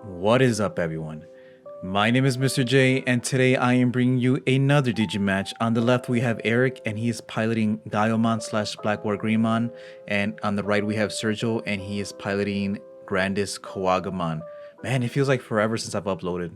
What is up, everyone? My name is Mr. J, and today I am bringing you another Digi match. On the left, we have Eric, and he is piloting Diamond slash BlackWarGreymon, and on the right, we have Sergio, and he is piloting GrandisKuwagamon. Man, it feels like forever since I've uploaded.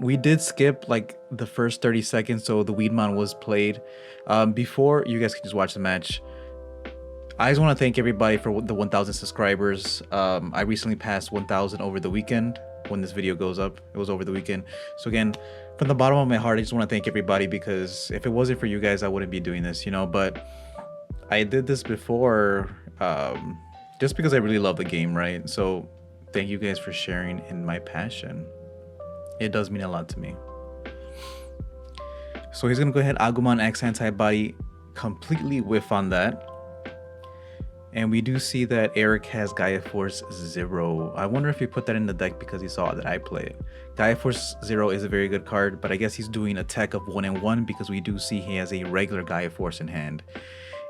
We did skip like the first 30 seconds, so the Weedmon was played. Before you guys can just watch the match, I just want to thank everybody for the 1,000 subscribers. I recently passed 1,000 over the weekend when this video goes up. It was over the weekend. So again, from the bottom of my heart, I just want to thank everybody because if it wasn't for you guys, I wouldn't be doing this, But I did this before just because I really love the game, right? So thank you guys for sharing in my passion. It does mean a lot to me. So he's going to go ahead, Agumon X Antibody, completely whiff on that. And we do see that Eric has Gaia Force 0. I wonder if he put that in the deck because he saw that I play it. Gaia Force 0 is a very good card, but I guess he's doing a tech of 1 and 1 because we do see he has a regular Gaia Force in hand.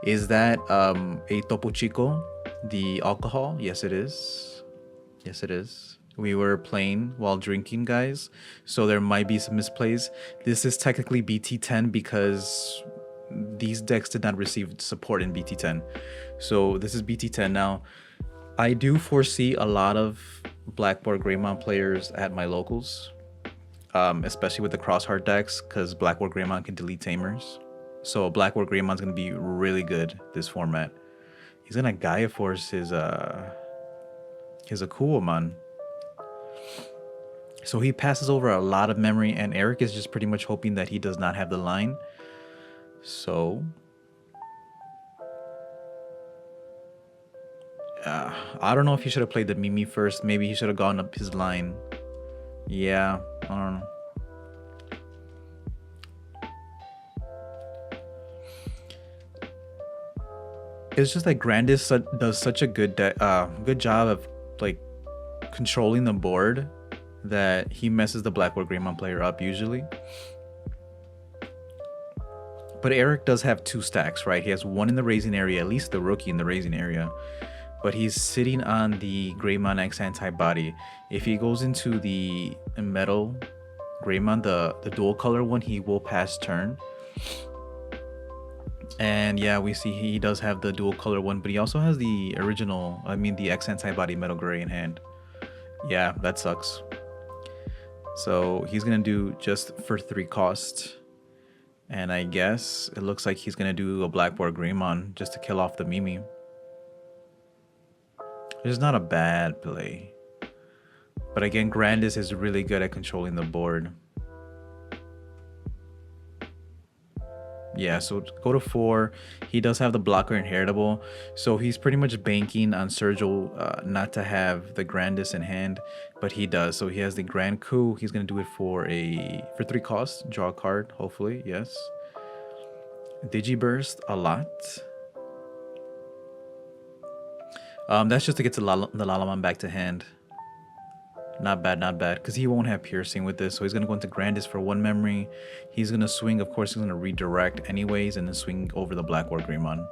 Is that a Topo Chico, the alcohol? Yes, it is. Yes, it is. We were playing while drinking, guys, so there might be some misplays. This is technically BT10 because these decks did not receive support in BT10. So this is BT10 now. I do foresee a lot of BlackWarGreymon players at my locals, especially with the crossheart decks, because BlackWarGreymon can delete tamers. So BlackWarGreymon's going to be really good this format. He's going to Gaia Force his Kuwagamon. So he passes over a lot of memory, and Eric is just pretty much hoping that he does not have the line. So I don't know if he should have played the Mimi first. Maybe he should have gone up his line. Yeah, I don't know. It's just like Grandis does such a good job of like controlling the board that he messes the BlackWarGreymon player up usually. But Eric does have 2 stacks, right? He has 1 in the raising area, at least the rookie in the raising area. But he's sitting on the Greymon X Antibody. If he goes into the metal Greymon, the dual color one, he will pass turn. And yeah, we see he does have the dual color one, but he also has the original, the X Antibody metal gray in hand. Yeah, that sucks. So he's gonna do just for 3 cost. And I guess it looks like he's going to do a BlackWarGreymon just to kill off the Mimi. It's not a bad play. But again, Grandis is really good at controlling the board. Yeah, so go to 4. He does have the blocker inheritable. So he's pretty much banking on Sergio not to have the Grandis in hand. But he does. So he has the Grand Coup. He's going to do it for 3 costs. Draw a card, hopefully. Yes. Digiburst a lot. That's just to get the Lalamon back to hand. Not bad, not bad. Because he won't have piercing with this. So he's going to go into Grandis for 1 memory. He's going to swing. Of course, he's going to redirect anyways. And then swing over the BlackWarGreymon.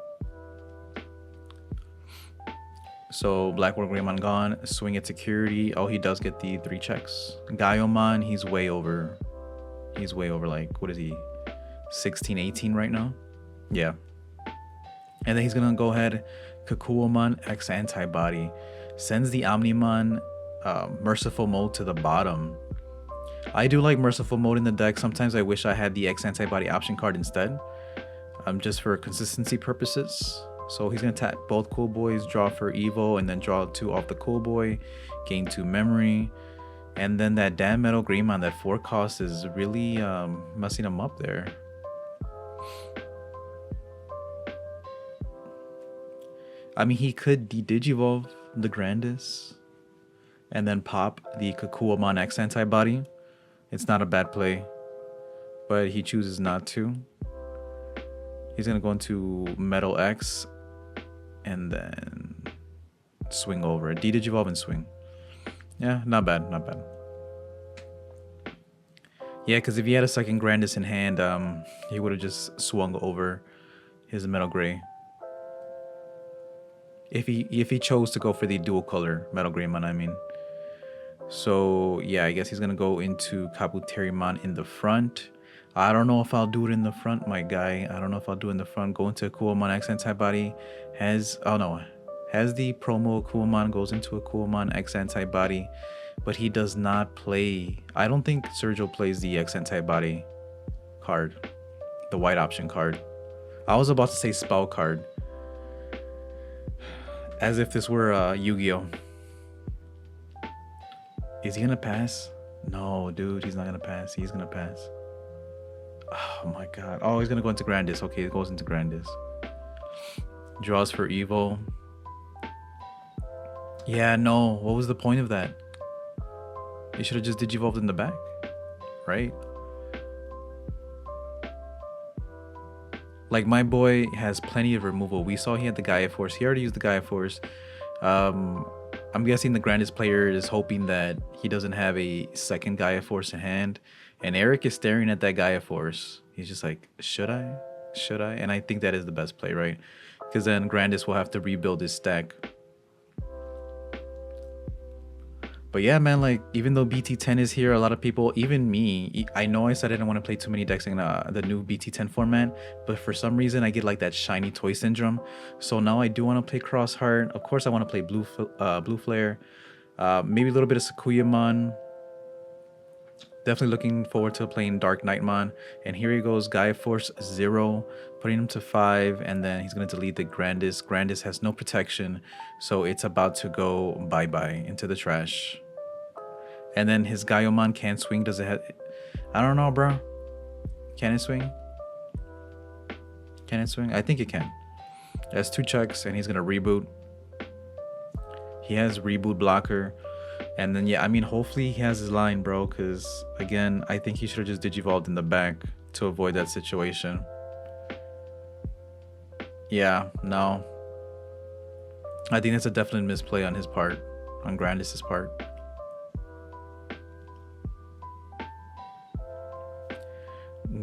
So BlackWarGreymon gone. Swing at security. Oh, he does get the 3 checks. Gaiomon, he's way over. He's way over, like, what is he? 16, 18 right now? Yeah. And then he's going to go ahead. Kuwagamon X Antibody. Sends the Omnimon Merciful Mode to the bottom. I do like Merciful Mode in the deck. Sometimes I wish I had the X Antibody option card instead. Just for consistency purposes. So he's going to tap both Cool Boys, draw for Evo, and then draw 2 off the Cool Boy, gain 2 memory. And then that damn Metal Greymon, that 4 cost is really messing him up there. He could de-digivolve the Grandis and then pop the Kuwagamon X Antibody. It's not a bad play, but he chooses not to. He's going to go into Metal X and then swing over it. De-digivolve and swing. Yeah, not bad, not bad. Yeah, because if he had a second Grandis in hand, he would have just swung over his Metal Gray. If he chose to go for the dual color Metal Greymon, So yeah, I guess he's gonna go into Kabuterimon in the front. I don't know if I'll do it in the front, my guy. I don't know if I'll do it in the front. Go into Kuwamon X Antibody. Has the promo Kuwamon, goes into a Kuwamon X Antibody, but he does not play. I don't think Sergio plays the X Antibody card, the white option card. I was about to say spell card, as if this were Yu-Gi-Oh. Is he gonna pass? No, dude, he's not gonna pass. He's gonna pass. Oh my god. Oh, he's gonna go into Grandis. Okay, it goes into Grandis. Draws for Evo. Yeah, no. What was the point of that? You should have just Digivolved in the back, right? Like, my boy has plenty of removal. We saw he had the Gaia Force. He already used the Gaia Force. I'm guessing the Grandis player is hoping that he doesn't have a second Gaia Force in hand. And Eric is staring at that Gaia Force. He's just like, should I? Should I? And I think that is the best play, right? Because then Grandis will have to rebuild his stack. But yeah, man, like, even though BT10 is here, a lot of people, even me, I know I said I didn't want to play too many decks in the new BT10 format, but for some reason I get like that shiny toy syndrome. So now I do want to play Crossheart. Of course I want to play Blue Flare, maybe a little bit of Sakuyamon. Definitely looking forward to playing Dark Knightmon. And here he goes, Gaia Force 0, putting him to 5, and then he's going to delete the Grandis. Grandis has no protection, so it's about to go bye-bye into the trash. And then his Gaiomon can swing. Does it have... I don't know, bro. Can it swing? Can it swing? I think it can. It has 2 checks, and he's going to reboot. He has reboot blocker. And then, yeah, I mean, hopefully he has his line, bro, because, again, I think he should have just Digivolved in the back to avoid that situation. Yeah, no. I think that's a definite misplay on his part, on Grandis' part.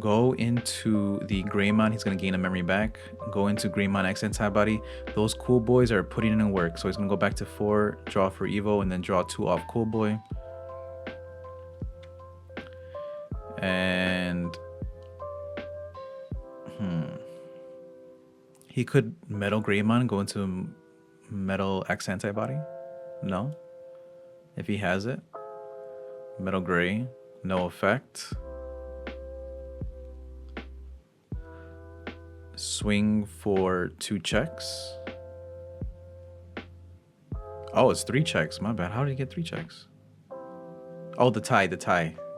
Go into the Greymon. He's going to gain a memory back. Go into Greymon X Antibody. Those Cool Boys are putting in work. So he's going to go back to 4, draw for Evo, and then draw 2 off Cool Boy. And... he could Metal Greymon, go into Metal X Antibody. No? If he has it. Metal Gray. No effect. Swing for 2 checks. Oh, it's 3 checks. My bad. How did he get 3 checks? Oh, the tie.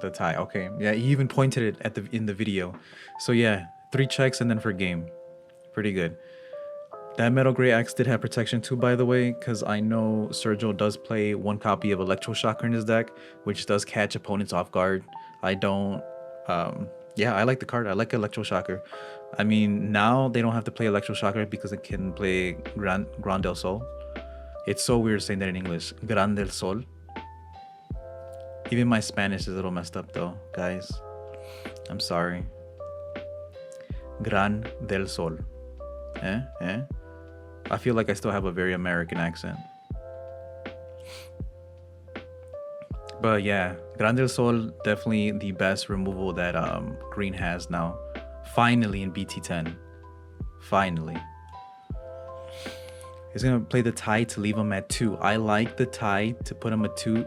Okay. Yeah, he even pointed it at in the video. So yeah, 3 checks and then for game. Pretty good. That Metal Gray X did have protection too, by the way, because I know Sergio does play 1 copy of Electroshocker in his deck, which does catch opponents off guard. I don't... yeah, I like the card. I like Electroshocker. I mean, now they don't have to play Electroshocker because it can play Gran del Sol. It's so weird saying that in English. Gran del Sol. Even my Spanish is a little messed up though, guys. I'm sorry. Gran del Sol. I feel like I still have a very American accent. But yeah, Gran del Sol, definitely the best removal that Green has now. Finally in BT10. Finally. He's going to play the tie to leave him at 2. I like the tie to put him at 2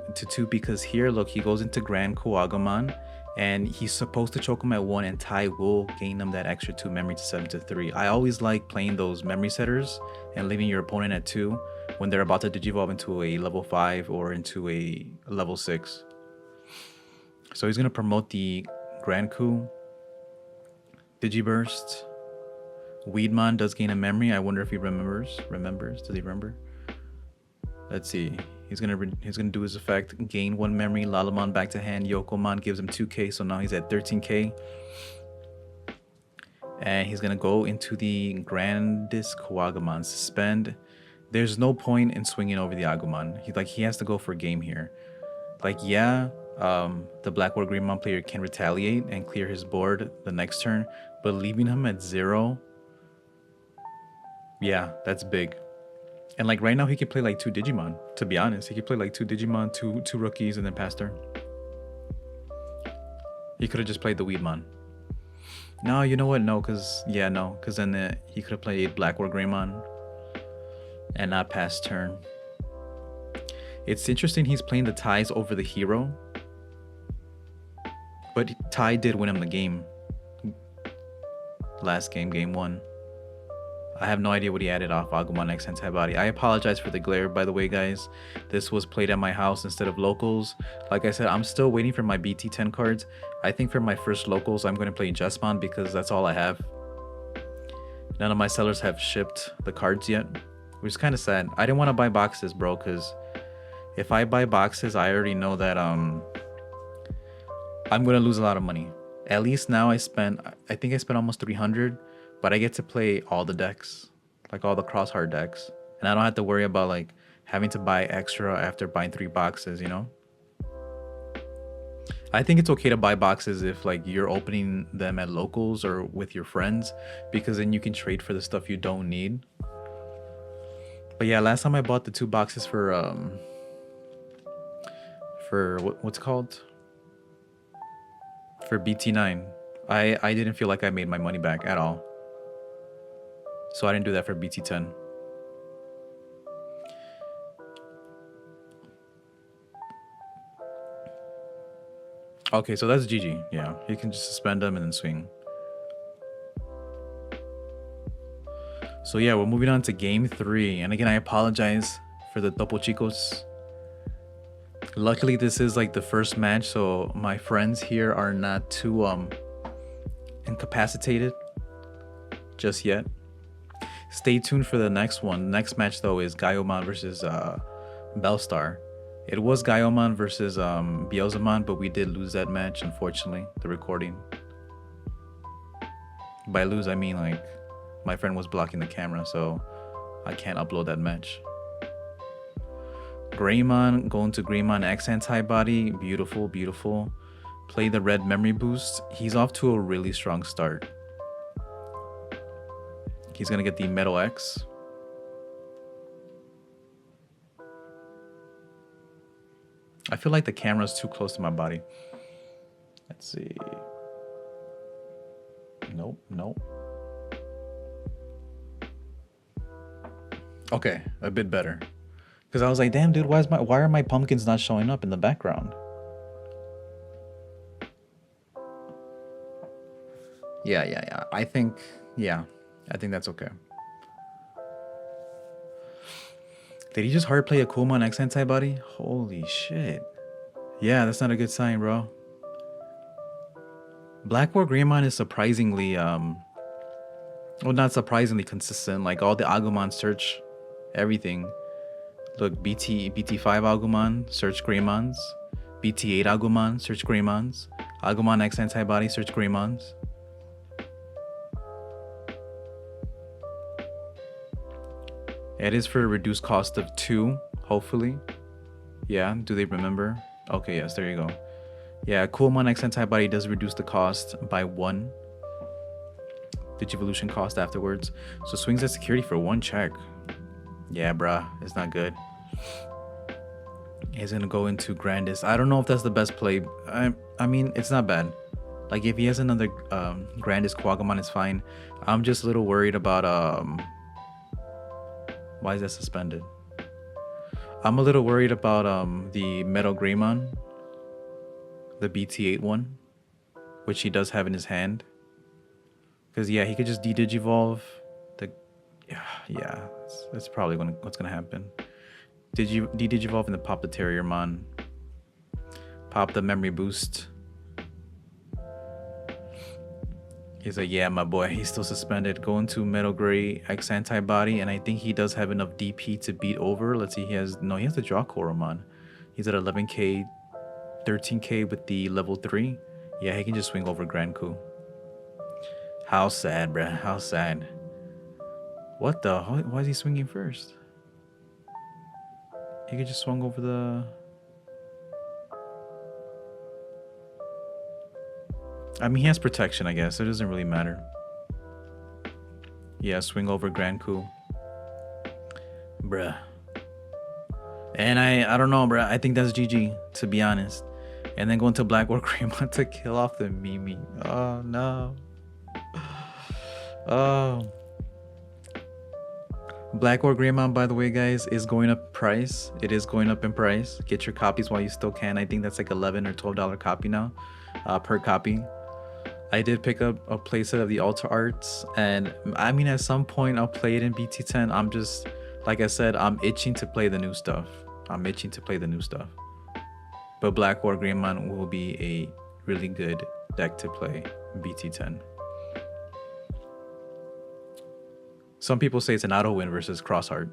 because here, look, he goes into GrandisKuwagamon and he's supposed to choke him at 1 and tie will gain him that extra 2 memory to 7 to 3. I always like playing those memory setters and leaving your opponent at 2 when they're about to Digivolve into a level 5 or into a level 6. So he's going to promote the GrandisKu. Digiburst. Weedmon does gain a memory. I wonder if he remembers. Does he remember? Let's see. He's gonna do his effect. Gain 1 memory. Lalamon back to hand. Yokomon gives him 2k, so now he's at 13k. And he's gonna go into the GrandisKuwagamon. Suspend. There's no point in swinging over the Agumon. He has to go for game here. Like, yeah, the BlackWarGreymon player can retaliate and clear his board the next turn, but leaving him at 0, yeah, that's big. And like right now he can play like 2 Digimon To be honest, he could play like 2 Digimon, two rookies, and then pass turn. He could have just played the Weedmon. No, you know what? No, because then he could have played BlackWarGreymon and not pass turn. It's interesting he's playing the ties over the hero, but Tai did win him the game. Last game, game 1. I have no idea what he added off Agumon X Antibody. I apologize for the glare, by the way, guys. This was played at my house instead of locals. Like I said, I'm still waiting for my BT10 cards. I think for my first locals, I'm going to play Jesmon because that's all I have. None of my sellers have shipped the cards yet, which is kind of sad. I didn't want to buy boxes, bro, because if I buy boxes, I already know that I'm going to lose a lot of money. At least now I think I spent almost 300. But I get to play all the decks, like all the crossheart decks. And I don't have to worry about like having to buy extra after buying 3 boxes, you know? I think it's okay to buy boxes if like you're opening them at locals or with your friends, because then you can trade for the stuff you don't need. But yeah, last time I bought the 2 boxes for what's it called? For BT9. I didn't feel like I made my money back at all. So I didn't do that for BT10. Okay, so that's GG. Yeah, you can just suspend them and then swing. So yeah, we're moving on to game 3. And again, I apologize for the Topo Chicos. Luckily, this is like the first match, so my friends here are not too incapacitated just yet. Stay tuned for the next one. Next match though is Gaiomon versus Bellstar. It was Gaiomon versus Beelzemon, but we did lose that match, unfortunately, the recording. By lose, I mean like my friend was blocking the camera, so I can't upload that match. Greymon going to Greymon X Antibody. Beautiful, beautiful. Play the red memory boost. He's off to a really strong start. He's going to get the Metal X. I feel like the camera's too close to my body. Let's see. Nope, nope. Okay, a bit better. Because I was like, damn, dude, why are my pumpkins not showing up in the background? Yeah. I think that's okay. Did he just hard play a Kuwagamon X Antibody? Holy shit. Yeah, that's not a good sign, bro. BlackWarGreymon is surprisingly, well, not surprisingly consistent. Like all the Agumon search everything. Look, BT5 Agumon, search Greymons. BT8 Agumon, search Greymons. Agumon X Antibody, search Greymons. It is for a reduced cost of 2, hopefully. Yeah, do they remember? Okay, yes, there you go. Yeah, Kuwagamon X Antibody does reduce the cost by 1. Digivolution cost afterwards. So swings at security for 1 check. Yeah, bruh, it's not good. He's gonna go into Grandis. I don't know if that's the best play. I mean, it's not bad. Like, if he has another GrandisKuwagamon, it's fine. I'm just a little worried about... Why is that suspended? I'm a little worried about the Metal Greymon. The BT8 one. Which he does have in his hand. Because, yeah, he could just de-digivolve. Yeah, that's probably what's gonna happen. De-digivolve and then pop the Terriermon. Pop the memory boost. He's like, yeah, my boy, he's still suspended. Going to Metal Gray X Antibody, and I think he does have enough DP to beat over. Let's see, he has to draw Koromon. He's at 11k, 13k with the level 3. Yeah, he can just swing over Grand Ku. How sad, bruh, how sad. What the? Why is he swinging first? He could just swing over the... I mean, he has protection, I guess. It doesn't really matter. Yeah, swing over Grand Ku. Bruh. And I don't know, bro. I think that's GG, to be honest. And then going to BlackWarGreymon to kill off the Mimi. Oh no. Oh. BlackWarGreymon, by the way, guys, is going up price. It is going up in price. Get your copies while you still can. I think that's like $11 or $12 copy now, per copy. I did pick up a playset of the Alta Arts, and I mean, at some point I'll play it in BT10. I'm just, like I said, I'm itching to play the new stuff. But BlackWarGreymon will be a really good deck to play BT10. Some people say it's an auto win versus Crossheart.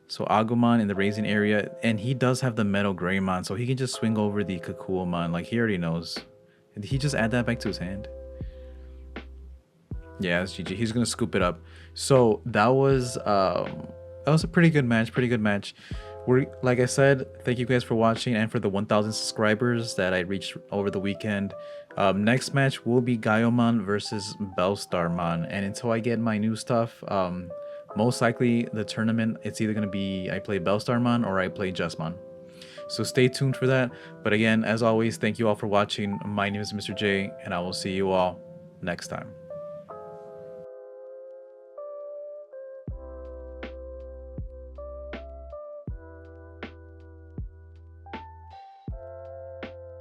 So Agumon in the raising area, and he does have the Metal Greymon, so he can just swing over the Kuwagamon. Like, he already knows. Did he just add that back to his hand? Yeah, it's GG. He's gonna scoop it up. So that was a pretty good match. We're, like I said, thank you guys for watching and for the 1,000 subscribers that I reached over the weekend. Next match will be Gaiomon versus Bellstarmon, and until I get my new stuff, most likely the tournament, it's either gonna be I play Bellstarmon or I play Jesmon. So stay tuned for that. But again, as always, thank you all for watching. My name is Mr. J, and I will see you all next time.